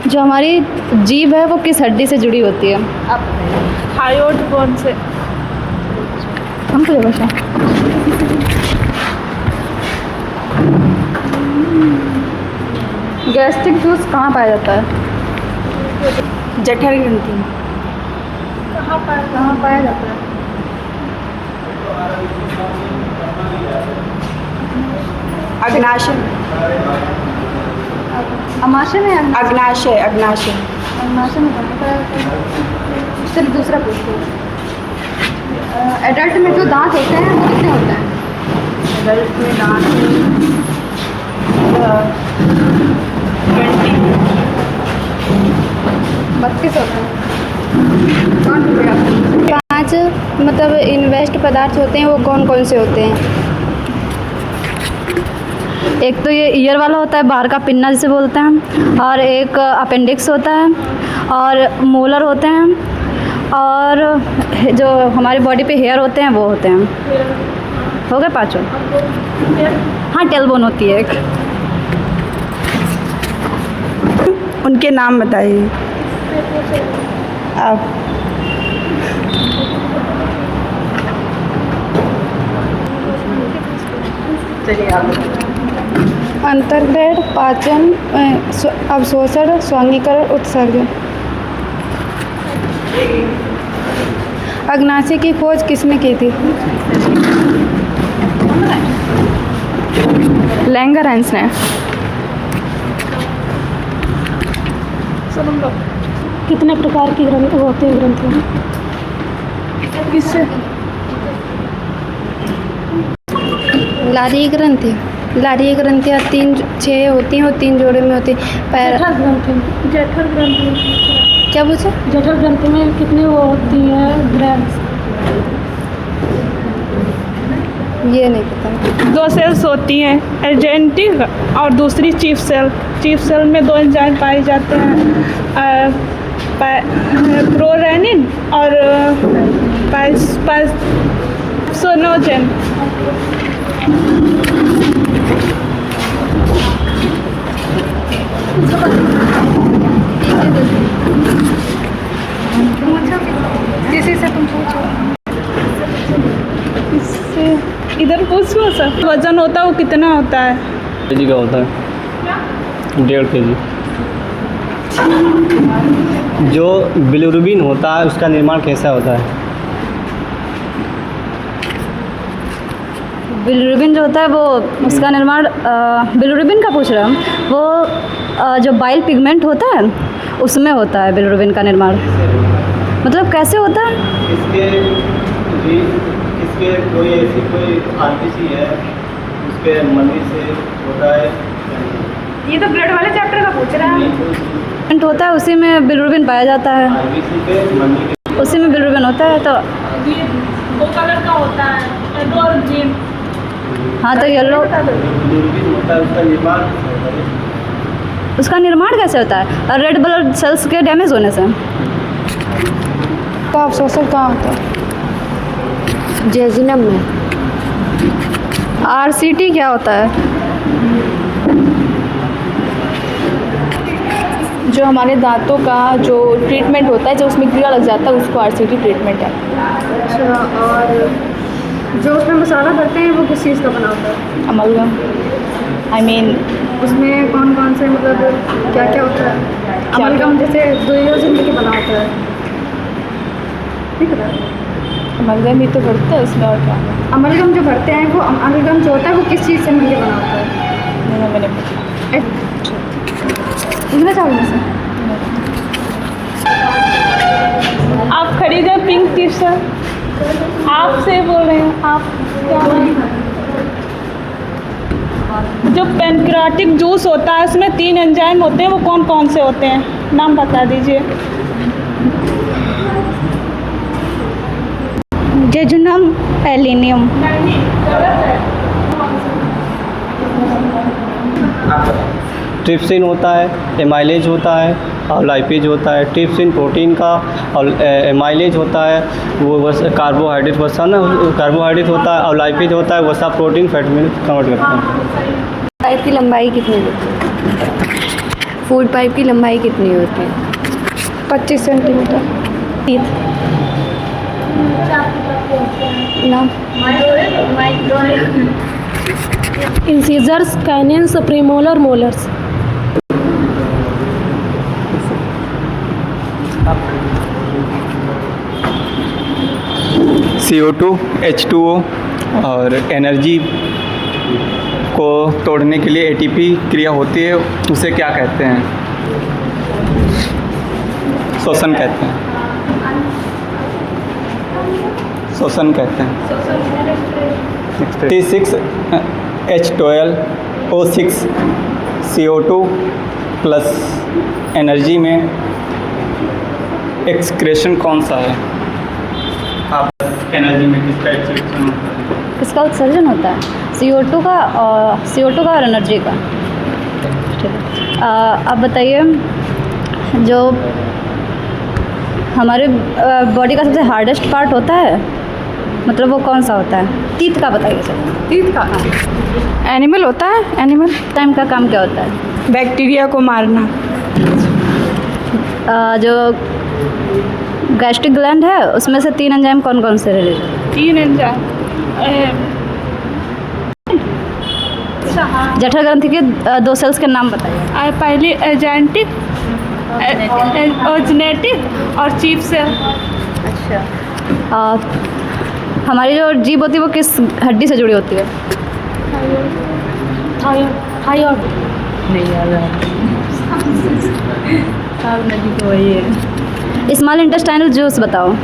जो हमारी जीभ है वो किस हड्डी से जुड़ी होती है? थायराइड बोन से। हमको ये बता। गैस्ट्रिक जूस कहाँ पाया जाता है? जठर ग्रंथि में। कहाँ पाया जाता है? अग्नाशय। अमाशय में? अग्नाशय। अग्नाशय। अग्नाशय में कहाँ पाया जाता है? चलिए दूसरा पूछते हैं। एडल्ट में जो दांत होते हैं वो कितने होते हैं? एडल्ट में दांत 32 होते हैं। 5 मतलब इन्वेस्ट पदार्थ होते हैं वो कौन कौन से होते हैं? एक तो ये ईयर वाला होता है, बाहर का पिन्ना जिसे बोलते हैं, और एक अपेंडिक्स होता है, और मोलर होते हैं, और जो हमारी बॉडी पे हेयर होते हैं वो होते हैं। हो गए 5? हाँ, टेलबोन होती है एक। उनके नाम बताइए आप। चलिए आप। अंतर्ग्रहण, पाचन, अवशोषण, स्वांगीकरण, उत्सर्ग। अग्नाशय की खोज किसने की थी? लैंगरहैंस ने। कितने प्रकार की ग्रंथ होते हैं ग्रंथियाँ? किससे? लारीय ग्रंथि। लारीय ग्रंथियाँ 6 होती हैं और 3 जोड़े में होती हैं। जठर ग्रंथि क्या पूछे? जठर ग्रंथि में कितनी वो होती है ग्रैंड्स? ये नहीं पता। 2 सेल्स होती हैं, एजेंटिक और दूसरी चीफ सेल। चीफ सेल में 2 एंजाइम पाए जाते हैं, प्रोरेनिन और पाइसोनोजेन। किसी से तुम पूछो। इससे इधर पूछ लो सर। वजन होता है वो कितना होता है? केजी का होता है 1.5 केजी। जो बिलिरुबिन होता है उसका निर्माण कैसा होता है? बिलिरुबिन जो होता है वो उसका निर्माण बिलिरुबिन का पूछ रहे हैं हम। वो जो बाइल पिगमेंट होता है उसमें होता है बिलिरुबिन का निर्माण। मतलब कैसे होता है? इसके कोई ऐसी कोई आरबीसी है उसके मनी से होता है। ये तो ब्लड वाले चैप्टर का पूछ रहा है। पिगमेंट होता है उसी में बिलिरुबिन पाया जाता है। आरबीसी पे मनी उसी में बिलिरुबिन होता है। तो ये 2 कलर का होता है, येलो और ग्रीन। हाँ, तो येलो बिलिरुबिन होता है उसका निर्माण कैसे होता है? उसका निर्माण कैसे होता है? रेड ब्लड सेल्स के डैमेज होने से। तो अवशोषण कहाँ होता है? जेजुनम में। आरसीटी क्या होता है? जो हमारे दांतों का जो ट्रीटमेंट होता है, जो उसमें कीड़ा लग जाता है उसको आरसीटी ट्रीटमेंट है। अच्छा, और जो उसमें मसाला भरते हैं वो किस चीज़ का बना होता है? अमलगम। आई मीन उसमें कौन कौन से मतलब क्या क्या होता है? अमलगम जैसे दुर्योजन के बना होता है, ठीक है? अमलगम ही तो बढ़ता है उसमें, और क्या? अमलगम जो भरते हैं वो अमलगम जो होता है वो किस चीज़ से मिलकर बना होता है? नहीं, मैंने पूछा। लिखना चाहोगे सर? आप खरीदे पिंक टी शर्ट। आपसे बोल रहे हैं आप। क्या जो पेनक्रियाटिक जूस होता है उसमें 3 एंजाइम होते हैं, वो कौन कौन से होते हैं? नाम बता दीजिए। जेजुनम, एलिनियम। ट्रिप्सिन होता है, एमाइलेज होता है और लाइपेज होता है। ट्रिप्सिन प्रोटीन का और एमाइलेज होता है वो बस कार्बोहाइड्रेट वसा ना कार्बोहाइड्रेट होता है, और लाइपेज होता है वसा प्रोटीन फैट में कन्वर्ट करता है। टाइप की लंबाई कितनी है? फूड पाइप की लंबाई कितनी होती है? 25 सेंटीमीटर। नाम? Incisors, canyons, premolar, molars. CO2, H2O और एनर्जी को तोड़ने के लिए ATP क्रिया होती है, उसे क्या कहते हैं? श्वसन कहते हैं। श्वसन कहते हैं। T6H12O6 CO2 प्लस एनर्जी में एक्सक्रेशन कौन सा है? आप एनर्जी में किसका एक्सक्रेशन होता है? किसका उत्सर्जन होता है? CO2 का और एनर्जी का। ठीक है, अब बताइए, जो हमारे बॉडी का सबसे हार्डेस्ट पार्ट होता है, मतलब वो कौन सा होता है? टीथ का बताइए सर। टीथ का? एनिमल होता है। एनिमल टाइम का काम क्या होता है? बैक्टीरिया को मारना। जो गैस्ट्रिक ग्लैंड है उसमें से 3 एंजाइम कौन कौन से रिलीज होते हैं? 3 एंजाइम। जठर ग्रंथि के 2 सेल्स के नाम बताइए। पहली एजेंटिक, ओजनेटिक और चीफ सेल। अच्छा, हमारी जो जीभ होती है वो किस हड्डी से जुड़ी होती है? थायराइड। नहीं याद है। नदी तो वही है। स्मॉल इंटेस्टाइनल जूस बताओ।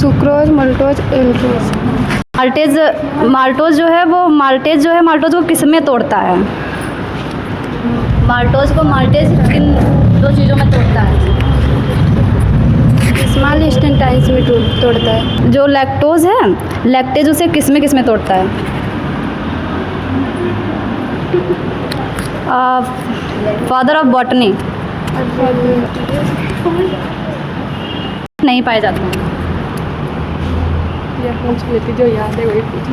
सुक्रोज, मल्टोज, एल्टोज। माल्टोज जो है माल्टोज को किस में तोड़ता है? माल्टोज किन 2 चीज़ों में तोड़ता है? स्मॉल इंटेस्टाइन्स में तोड़ता है। जो लैक्टोज है, लैक्टेज उसे किस में तोड़ता है? फादर ऑफ बॉटनी नहीं पाए जाते हैं। जो याद है वही पूछो।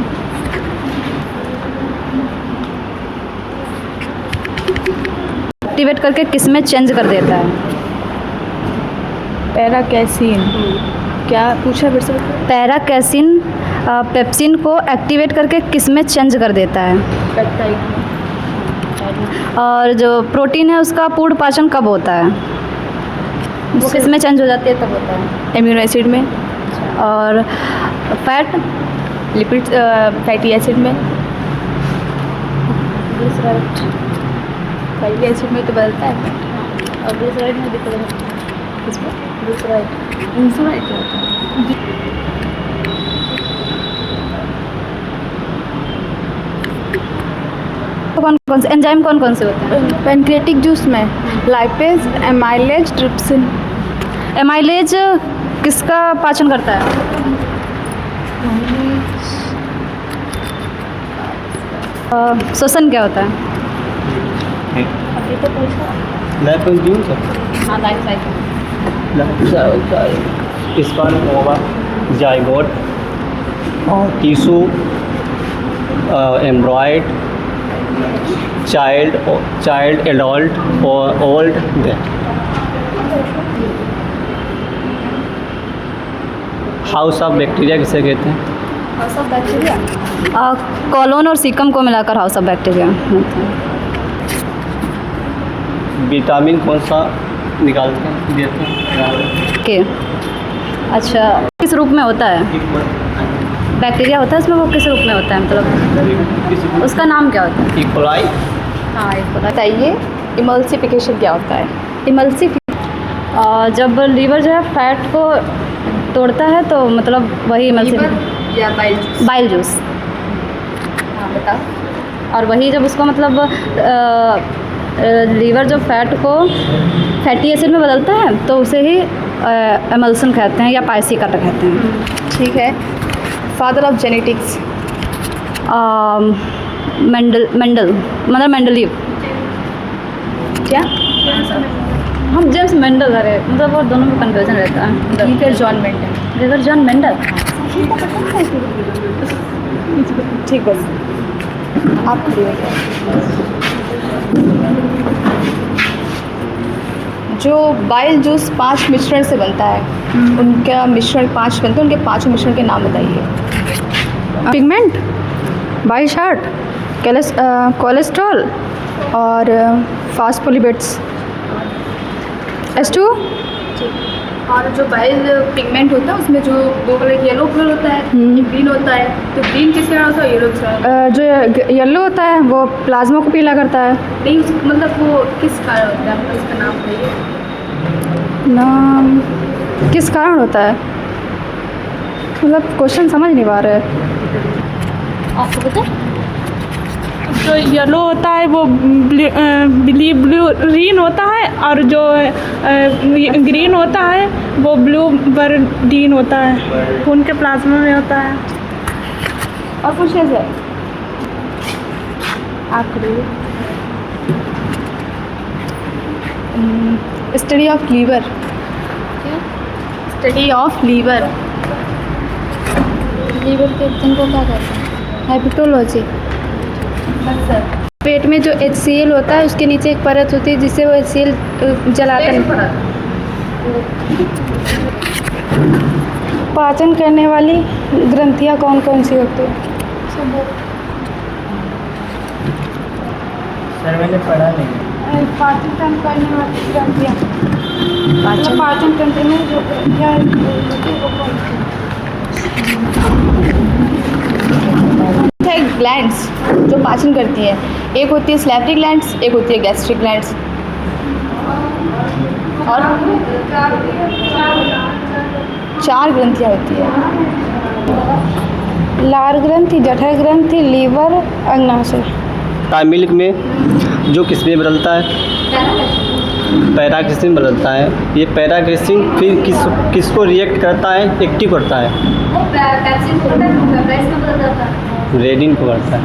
एक्टिवेट करके किस में चेंज कर देता है? पैराकैसिन। क्या पूछा फिर से? पैराकैसिन पेप्सिन को एक्टिवेट करके किस में चेंज कर देता है? पेप्टाइड। और जो प्रोटीन है उसका पूर्ण पाचन कब होता है? वो किस में चेंज हो जाती है, तब होता है? एमिनो एसिड में। और फैट? लिपिड, फैटी एसिड में। फैटी एसिड में तो बदलता है फैट। और ग्लिसराइड में दिक्कत है। किसमें? ग्लिसराइड। इंसुलिन क्या होता है? कौन से एंजाइम कौन से होते हैं? पैनक्रियाटिक जूस में लाइपेज, एमाइलेज, ट्रिप्सिन। एमाइलेज किसका पाचन करता है? श्वसन क्या होता है? स्पर्म, ओवा, जाइगोट और टिश्यू, एम्ब्रॉयड, चाइल्ड, एडल्ट और old death. House of bacteria किसे कहते हैं? हाउस ऑफ बैक्टीरिया कॉलोन और सीकम को मिलाकर हाउस ऑफ बैक्टीरिया। विटामिन कौन सा निकालते हैं, देते हैं? के अच्छा, किस रूप में होता है? बैक्टीरिया होता है उसमें, वो किस रूप में होता है, मतलब उसका नाम क्या होता है? इकोलाई। हाँ, बताइए इमल्सिफिकेशन क्या होता है? जब लीवर जो है फैट को तोड़ता है तो मतलब वही इमल्सिफिकेशन या बाइल जूस। हाँ बताओ। और वही जब उसको मतलब लीवर जो फैट को फैटी एसिड में बदलता है तो उसे ही एमल्सन कहते हैं या पाइसी कट कहते हैं। ठीक है। Father of genetics? मेंडलीव। क्या? हम जेम्स मेंडल, अरे मतलब वो दोनों में कन्फ्यूजन रहता है। ठीक है, जॉन मेंडल। John Mendel. ठीक बस आप खड़ी हो जाओ। जो बाइल जूस 5 मिश्रण से बनता है, उनका मिश्रण 5 बनते हैं, उनके 5 मिश्रण के नाम बताइए। पिगमेंट, बाइल चार्ट, कोलेस्ट्रॉल और फास्फोलिपिड्स। H2O। और जो बाइल पिगमेंट होता है उसमें जो 2 कलर येलो कलर होता है, एक ग्रीन होता है, तो ग्रीन किस कारण होता है, येलो किस कारण? जो येलो होता है वो प्लाज्मा को पीला करता है। नहीं मतलब वो किस कारण होता है, मतलब उसका नाम बताइए। नाम किस कारण होता है, मतलब क्वेश्चन समझ नहीं पा रहे। आपको पता है? जो येलो होता है वो ब्लूबेरीन होता है, और जो ग्रीन होता है वो ब्लूबेरीन होता है, खून के प्लाज्मा में होता है। और पूछिए सर आप करिए। Study of liver. Study of liver. Liver के अध्ययन को क्या कहते हैं? हेपेटोलॉजी। बस सर। पेट में जो HCl होता है उसके नीचे एक परत होती है जिससे वो HCl जलाता है। पाचन करने वाली ग्रंथियाँ कौन कौन सी होती है? सर मैंने पढ़ा नहीं। पाचन तंत्र करने वाली ग्रंथियाँ, पाचन तंत्र में जो ग्रंथियाँ होती है वो कौन सी? ग्लैंड्स जो पाचन करती है, एक होती है स्लैवरी ग्लैंड्स, एक होती है गैस्ट्रिक ग्लैंड्स। और 4 ग्रंथियाँ होती है। लार ग्रंथि, जठर ग्रंथि, लीवर, अग्नाशय। मिल्क में जो किस्में बदलता है, पैराग्लिसरीन बदलता है। ये पैराग्लिसरीन फिर किसको रिएक्ट करता है, एक्टिव करता है? रेडिन को करता है।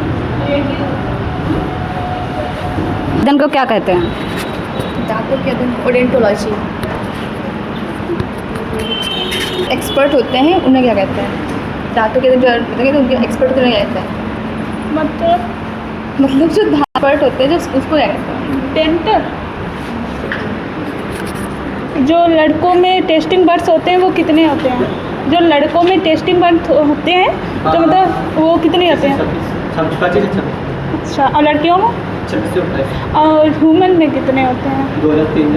अध्ययन को क्या कहते हैं? दांतों के अध्ययन ओडेंटोलॉजी। एक्सपर्ट होते हैं उन्हें क्या कहते हैं? दांतों के अध्ययन जो बताएंगे तो उनके एक्सपर्ट होते हैं क्या कहते हैं? मतलब जो एक्सपर्ट होते हैं जो उसको क्या कहते हैं? डेंटल। जो लड़कों में टेस्टिंग बर्ड्स होते हैं वो कितने होते हैं? जो लड़कों में टेस्टिंग बर्ड्स होते हैं तो मतलब वो कितने होते हैं? 26। अच्छा, और लड़कियों में? 26। और ह्यूमन में कितने होते हैं? 2 या 3।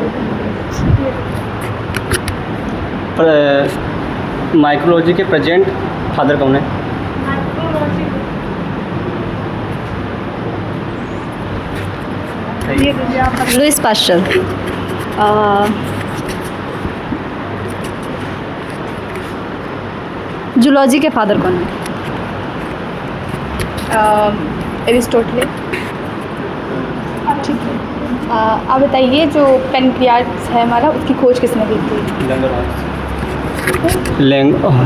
माइक्रोलॉजी के प्रेजेंट फादर कौन है? ये दीजिए आप। Louis Pasteur. जूलॉजी के फादर कौन है? एरिस्टोटल। ठीक है। आप बताइए जो पेनक्रियास है हमारा उसकी खोज किसने की थी?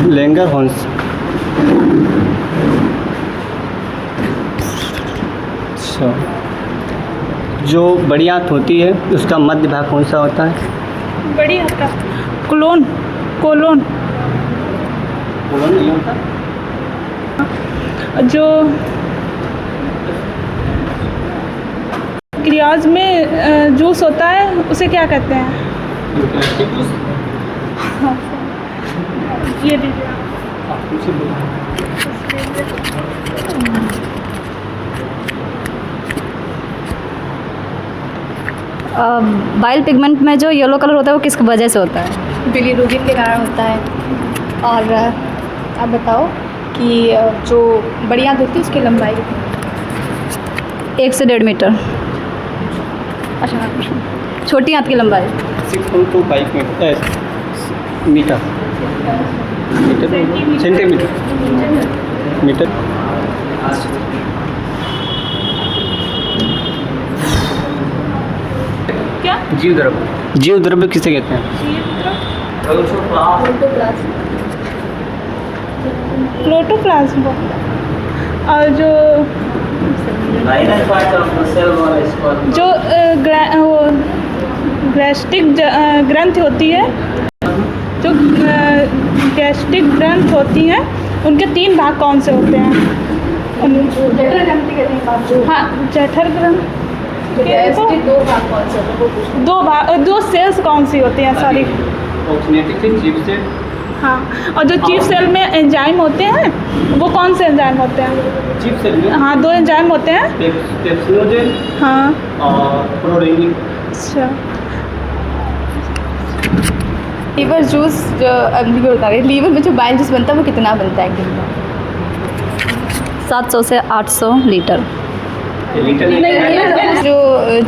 लैंगरहॉन्स। अच्छा, जो बड़ी आंत होती है उसका मध्य भाग कौन सा होता है? बड़ी हत्ता कोलोन। नहीं होता। जो क्रियाज में जूस होता है उसे क्या कहते हैं? ये दीजिए आप। बाइल पिगमेंट में जो येलो कलर होता है वो किस वजह से होता है? बिलीरुबिन के कारण होता है। और आप बताओ कि जो बड़ी आंत होती है उसकी लंबाई कितनी है? 1 से 1.5 मीटर। अच्छा, छोटी आंत की लंबाई 6.25 मीटर। सेंटीमीटर। मीटर। क्या? जीव द्रव्य किसे कहते हैं? प्रोटोप्लाज्म। और जो गैस्ट्रिक ग्रंथि होती है, जो गैस्ट्रिक ग्रंथ होती है उनके 3 भाग कौन से होते हैं? जठर ग्रंथि कहते हैं बात को। हाँ, जठर ग्रंथि इसके 2 भाग कौन से होते हैं वो पूछना। 2 सेल्स कौन सी होती हैं? सॉरी। ऑक्सीनेटिक चीफ सेल, हाँ, और जो चीफ सेल में एंजाइम होते हैं वो कौन से एंजाइम होते हैं? चीफ सेल में हाँ, 2 एंजाइम होते हैं। पेप्सिनोजेन हाँ, और प्रोरेनिन। अच्छा। लीवर जूस जो लीवर बता रहे, लीवर में जो बाइल जूस बनता है वो कितना बनता है एक दिन में? 700 से 800 लीटर। लीटर जो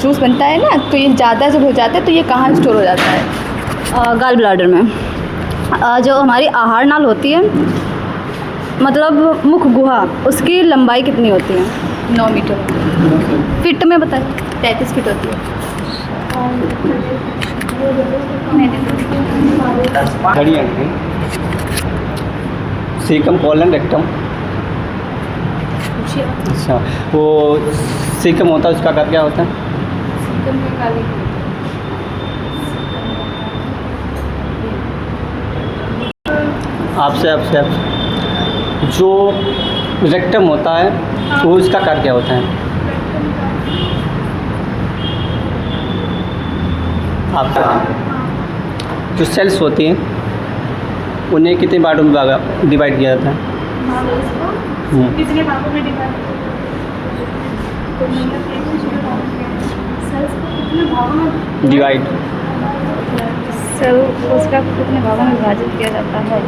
जूस बनता है ना, तो ये ज़्यादा जब हो जाता है तो ये कहाँ स्टोर हो जाता है? गॉल ब्लैडर में। जो हमारी आहार नाल होती है, मतलब मुख गुहा, उसकी लंबाई कितनी होती है? 9 मीटर, फिट में बताएं। 33 फीट होती है। घड़ी अंक सीकम कॉलन रेक्टम। अच्छा, वो सीकम होता है, उसका आकार क्या होता है? आपसे जो रेक्टम होता है वो इसका आकार क्या होता है? आपका जो सेल्स होती हैं उन्हें कितने पार्टों में डिवाइड किया जाता है? कितने भागों में डिवाइड? डिवाइड सेल उसका कितने भागों में विभाजित किया जाता है?